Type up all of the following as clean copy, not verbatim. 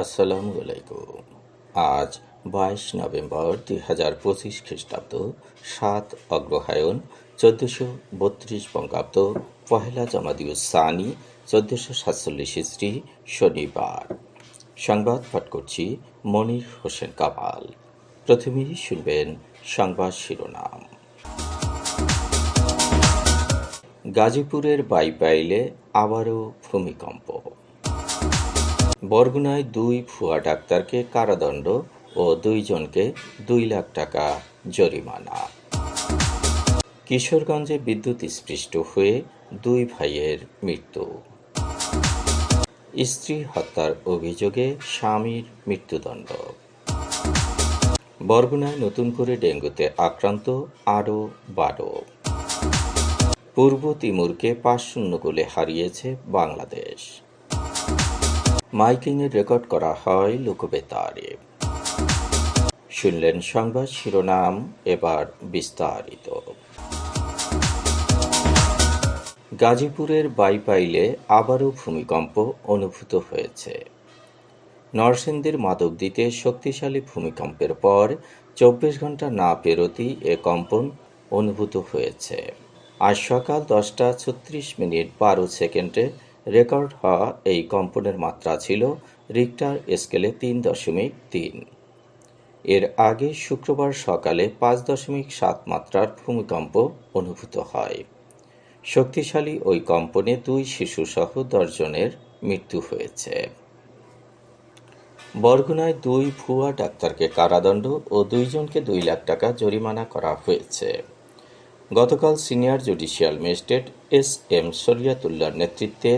আসসালামু আলাইকুম। আজ 22 নভেম্বর 2025 খ্রিস্টাব্দ, 7 অগ্রহায়ণ 1432 বঙ্গাব্দ, পহেলা জামাদিউস সানি 1447 ইসরি, শনিবার। সংবাদ পাঠ করছি মনির হোসেন কামাল। প্রথমেই শুনবেন সংবাদ শিরোনাম। গাজীপুরের বাইপাইলে আবারও ভূমিকম্প। বরগুনায় 2 ভুয়া ডাক্তারকে কারাদণ্ড ও 2 জনকে 2 লাখ টাকা জরিমানা। কিশোরগঞ্জে বিদ্যুৎস্পৃষ্ট হয়ে 2 ভাইয়ের মৃত্যু। স্ত্রী হত্যার অভিযোগে স্বামীর মৃত্যুদণ্ড। বরগুনায় নতুন করে ডেঙ্গুতে আক্রান্ত আরও 12। পূর্ব তিমুরকে 5-0 গোলে হারিয়েছে বাংলাদেশ। মাইকিংয়ের রেকর্ড করা হয় লোকবেতারে। শুনলেন সংবাদ শিরোনাম, এবার বিস্তারিত। গাজীপুরের বাইপাইলে আবারও ভূমিকম্প অনুভূত হয়েছে। নরসিংদীর মাধবদীতে শক্তিশালী ভূমিকম্পের পর 24 ঘন্টা না পেরোতেই এ কম্পন অনুভূত হয়েছে। আজ সকাল 10:36 12 রেকর্ড হওয়া এই কম্পনের মাত্রা ছিল রিক্টার স্কেলে 3.3। এর আগে শুক্রবার সকালে 5.7 মাত্রার ভূমিকম্প অনুভূত হয়। শক্তিশালী ওই কম্পনে 2 শিশুসহ 10 জনের মৃত্যু হয়েছে। বরগুনায় 2 ভুয়া ডাক্তারকে কারাদণ্ড ও 2 জনকে 2 লাখ টাকা জরিমানা করা হয়েছে। গতকাল সিনিয়র জুডিশিয়াল ম্যাজিস্ট্রেট এস.এম. শরিয়তুল্লাহর নেতৃত্বে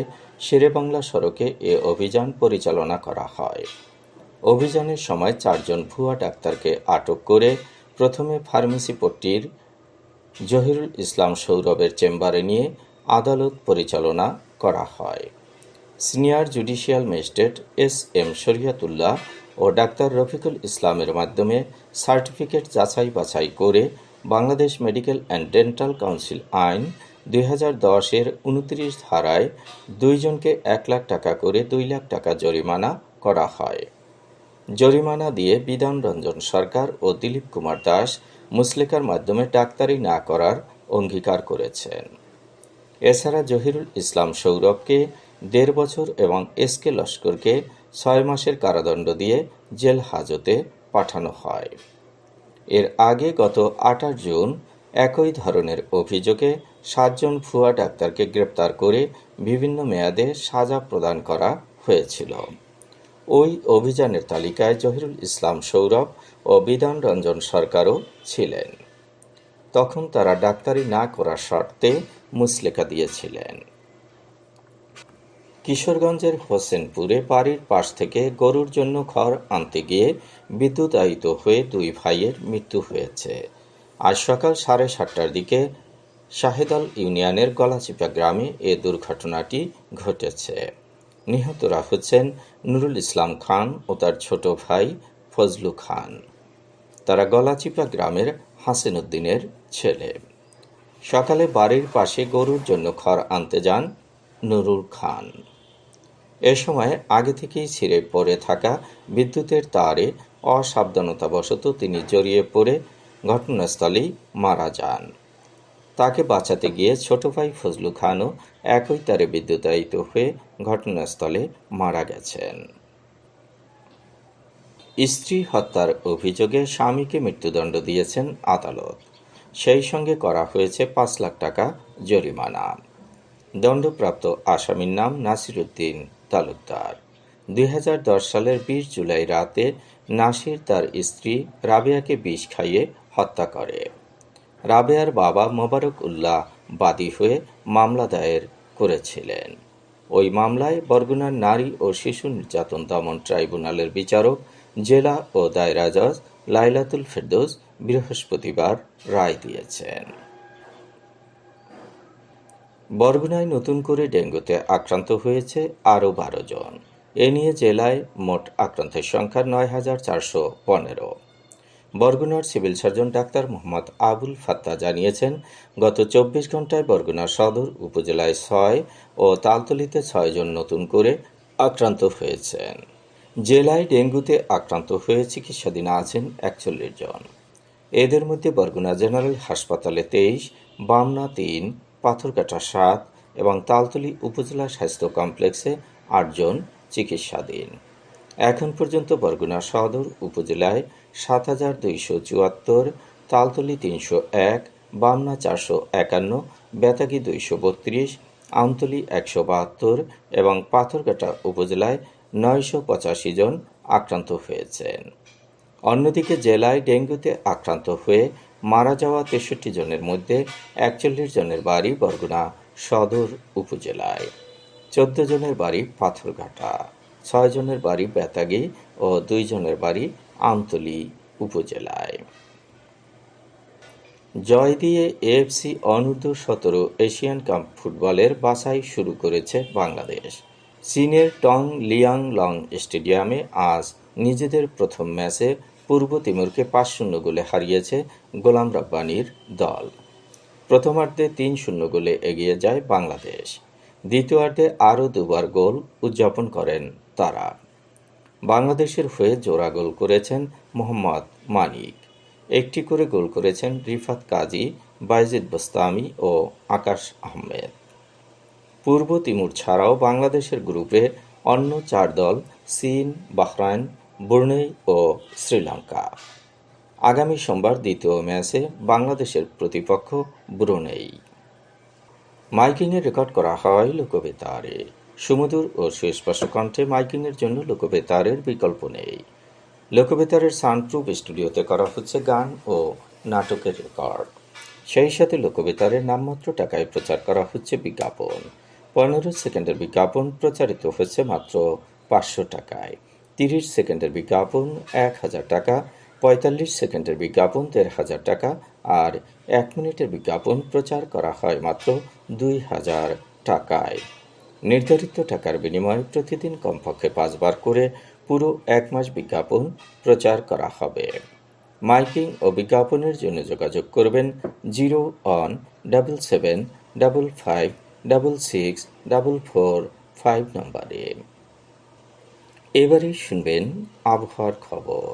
শেরেবাংলা সড়কে এ অভিযান পরিচালনা করা হয়। অভিযানের সময় 4 জন ভুয়া ডাক্তারকে আটক করে প্রথমে ফার্মেসি পট্টির জহিরুল ইসলাম সৌরভের চেম্বারে নিয়ে আদালত পরিচালনা করা হয়। Senior judicial magistrate S M. Shariatullah ও ডাক্তার রফিকুল ইসলামের মাধ্যমে সার্টিফিকেট যাচাই বাছাই করে Bangladesh medical and dental council আইন 2010-এর 29 ধারায় 2 জনকে 1 লাখ টাকা করে 2 লাখ টাকা জরিমানা করা হয়। জরিমানা দিয়ে বিধান রঞ্জন সরকার ও দিলীপ কুমার দাস মুচলেকার মাধ্যমে ডাক্তারি না করার অঙ্গীকার করেছেন। এছাড়া জহিরুল ইসলাম সৌরভকে 1.5 বছর এবং এস.কে লস্করকে 6 মাসের কারাদণ্ড দিয়ে জেল হাজতে পাঠানো হয়। এর আগে গত 28 জুন একই ধরনের অভিযোগে 7 জন ভুয়া ডাক্তারকে গ্রেপ্তার করে বিভিন্ন মেয়াদে সাজা প্রদান করা হয়েছিল। ওই অভিযানের তালিকায় জহিরুল ইসলাম সৌরভ ও বিধান রঞ্জন সরকারও ছিলেন। তখন তারা ডাক্তারি না করার শর্তে মুচলেকা দিয়েছিলেন। কিশোরগঞ্জের হোসেনপুরে বাড়ির পাশ থেকে গরুর জন্য খড় আনতে গিয়ে বিদ্যুতায়িত হয়ে 2 ভাইয়ের মৃত্যু হয়েছে। আজ সকাল 7:30টার দিকে শাহেদল ইউনিয়নের গলাচিপা গ্রামে এ দুর্ঘটনাটি ঘটেছে। নিহতরা হচ্ছেন নুরুল ইসলাম খান ও তার ছোট ভাই ফজলু খান। তারা গলাচিপা গ্রামের হাসিন উদ্দিনের ছেলে। সকালে বাড়ির পাশে গরুর জন্য খড় আনতে যান নুরুল খান। এ সময় আগে থেকেই ছিঁড়ে পড়ে থাকা বিদ্যুতের তারে অসাবধানতাবশত তিনি জড়িয়ে পড়ে ঘটনাস্থলেই মারা যান। তাকে বাঁচাতে গিয়ে ছোট ভাই ফজলু খানও একই তারে বিদ্যুতায়িত হয়ে ঘটনাস্থলে মারা গেছেন। স্ত্রী হত্যার অভিযোগে স্বামীকে মৃত্যুদণ্ড দিয়েছেন আদালত। সেই সঙ্গে করা হয়েছে 5 লাখ টাকা জরিমানা। দণ্ডপ্রাপ্ত আসামির নাম নাসির উদ্দিন তালুকদার। 2010 সালের 20 জুলাই রাতে নাসির তার স্ত্রী রাবেয়াকে বিষ খাইয়ে হত্যা করে। রাবেয়ার বাবা মোবারক উল্লাহ বাদী হয়ে মামলা দায়ের করেছিলেন। ওই মামলায় বরগুনার নারী ও শিশু নির্যাতন দমন ট্রাইব্যুনালের বিচারক জেলা ও দায়রা জজ লাইলাতুল ফেরদৌস বৃহস্পতিবার রায় দিয়েছেন। বরগুনায় নতুন করে ডেঙ্গুতে আক্রান্ত হয়েছে আরও 12 জন। এ নিয়ে জেলায় মোট আক্রান্তের সংখ্যা 9,415। বরগুনার civil surgeon doctor Mohammad Abul Fatta জানিয়েছেন, গত 24 ঘন্টায় বরগুনা সদর উপজেলায় 6 ও তালতলীতে 6 জন নতুন করে আক্রান্ত হয়েছেন। জেলায় ডেঙ্গুতে আক্রান্ত হয়ে চিকিৎসাধীন আছেন ৪১ জন। এদের মধ্যে বরগুনা জেনারেল হাসপাতালে ২৩, বামনা ৩, পাথরঘাটা ৭ এবং তালতলী উপজেলা স্বাস্থ্য কমপ্লেক্সে ৮ জন চিকিৎসাধীন। এখন পর্যন্ত বরগুনা সদর উপজেলায় ৭,২৭৪, তালতলী ৩০১, বামনা ৪৫১, বেতাগী ২৩২, আমতলী ১৭২ এবং পাথরঘাটা উপজেলায় ৯৮৫ জন আক্রান্ত হয়েছেন। অন্যদিকে জেলায় ডেঙ্গুতে আক্রান্ত হয়ে মারা যাওয়া ৬৩ জনের মধ্যে ৪১ জনের বাড়ি বরগুনা সদর উপজেলায়, ১৪ জনের বাড়ি পাথরঘাটা, ৬ জনের বাড়ি বেতাগী ও ২ জনের বাড়ি আমতলী উপজেলায়। জয় দিয়ে এএফসি অনূর্ধ্ব-১৭ এশিয়ান কাপ ফুটবলের বাছাই শুরু করেছে বাংলাদেশ। চীনের টং লিয়াংলং স্টেডিয়ামে আজ নিজেদের প্রথম ম্যাচে পূর্ব তিমুরকে ৫-০ গোলে হারিয়েছে গোলাম রব্বানীর দল। প্রথমার্ধে ৩-০ গোলে এগিয়ে যায় বাংলাদেশ। দ্বিতীয়ার্ধে আরও দুবার গোল উদযাপন করেন তারা। বাংলাদেশের হয়ে জোড়া গোল করেছেন মোহাম্মদ মানিক, একটি করে গোল করেছেন রিফাত কাজী, বাইজিদ বোস্তামি ও আকাশ আহমেদ। পূর্ব তিমুর ছাড়াও বাংলাদেশের গ্রুপে অন্য ৪ দল চীন, বাহরাইন, ব্রুনেই ও শ্রীলঙ্কা। আগামী সোমবার দ্বিতীয় ম্যাচে বাংলাদেশের প্রতিপক্ষ ব্রুনেই। মাইকিংয়ে রেকর্ড করা হয় লোকবেতারে। সুমধুর ও সুস্পষ্ট কণ্ঠে মাইকিংয়ের জন্য লোকবেতারের বিকল্প নেই। লোকবেতারের সাউন্ডপ্রুফ স্টুডিওতে করা হচ্ছে গান ও নাটকের রেকর্ড। সেই সাথে লোকবেতারের নামমাত্র টাকায় প্রচার করা হচ্ছে বিজ্ঞাপন। ১৫ সেকেন্ডের বিজ্ঞাপন প্রচারিত হচ্ছে মাত্র ৫০০ টাকায়, ৩০ সেকেন্ডের বিজ্ঞাপন ১,০০০ টাকা, ৪৫ সেকেন্ডের বিজ্ঞাপন ১,৫০০ টাকা আর ১ মিনিটের বিজ্ঞাপন প্রচার করা হয় মাত্র ২,০০০ টাকায়। নির্ধারিত টাকার বিনিময়ে প্রতিদিন কমপক্ষে ৫ বার করে পুরো ১ মাস বিজ্ঞাপন প্রচার করা হবে। মাইকিং ও বিজ্ঞাপনের জন্য যোগাযোগ করবেন 0-17755664445 নম্বরে। এবারে শুনবেন আবহাওয়ার খবর।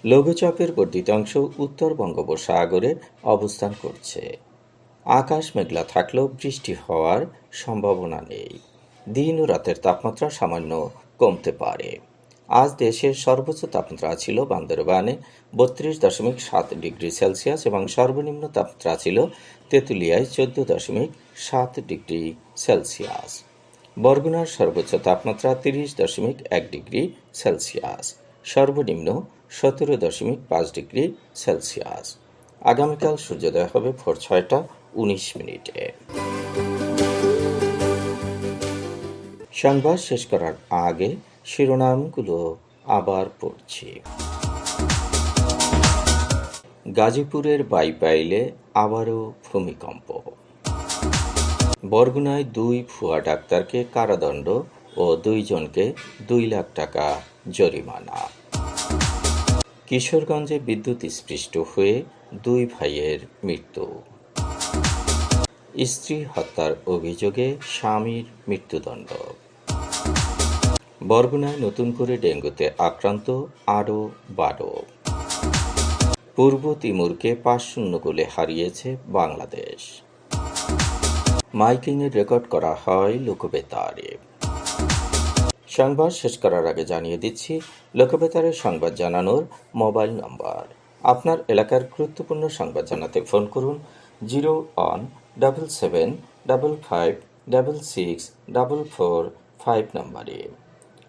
লঘুচাপের বর্ধিত অংশ উত্তর বঙ্গোপসাগরে অবস্থান করছে। আকাশ মেঘলা থাকলেও বৃষ্টি হওয়ার সম্ভাবনা নেই। দিন ও রাতের তাপমাত্রা সামান্য কমতে পারে। আজ দেশের সর্বোচ্চ তাপমাত্রা ছিল বান্দরবানে ৩২.৭ ডিগ্রি সেলসিয়াস এবং সর্বনিম্ন তাপমাত্রা ছিল তেঁতুলিয়ায় ১৪.৭ ডিগ্রি সেলসিয়াস। বরগুনার সর্বোচ্চ তাপমাত্রা ৩০.১ ডিগ্রি সেলসিয়াস, সর্বনিম্ন ১৭.৫ ডিগ্রি সেলসিয়াস। আগামীকাল সূর্যোদয় হবে ভোর ৬টা ১৯ মিনিটে। সংবাদ শেষ করার আগে শিরোনামগুলো আবার পড়ছি। গাজীপুরের বাইপাইলে আবারও ভূমিকম্প। বরগুনায় ২ ভুয়া ডাক্তারকে কারাদণ্ড ও ২ জনকে ২ লাখ টাকা জরিমানা। কিশোরগঞ্জে বিদ্যুৎস্পৃষ্ট হয়ে ২ ভাইয়ের মৃত্যু। স্ত্রী হত্যার অভিযোগে স্বামীর মৃত্যুদণ্ড। বরগুনায় নতুন করে ডেঙ্গুতে আক্রান্ত আরও ১২। পূর্ব তিমুরকে ৫-০ গোলে হারিয়েছে বাংলাদেশ। মাইকিংয়ের রেকর্ড করা হয় লোকবেতারে। সংবাদ শেষ করার আগে জানিয়ে দিচ্ছি লোকবেতারের সংবাদ জানানোর মোবাইল নম্বর। আপনার এলাকার গুরুত্বপূর্ণ সংবাদ জানাতে ফোন করুন 0-17755664445 নম্বরে।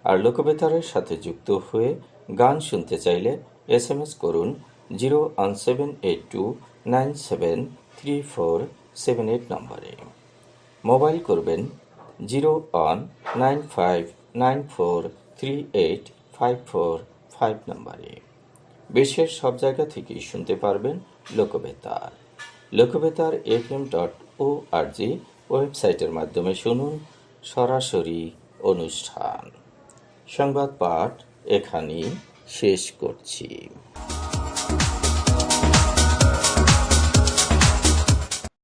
আর লোকবেতারের সাথে যুক্ত হয়ে গান শুনতে চাইলে SMS করুন 01782973478 নম্বরে। মোবাইল করবেন 01959438545 নম্বরে। বিশ্বের সব জায়গা থেকেই শুনতে পারবেন লোকবেতার। লোকবেতার fm.org ওয়েবসাইটের মাধ্যমে শুনুন সরাসরি অনুষ্ঠান। সংবাদ পাঠ এখানেই শেষ করছি।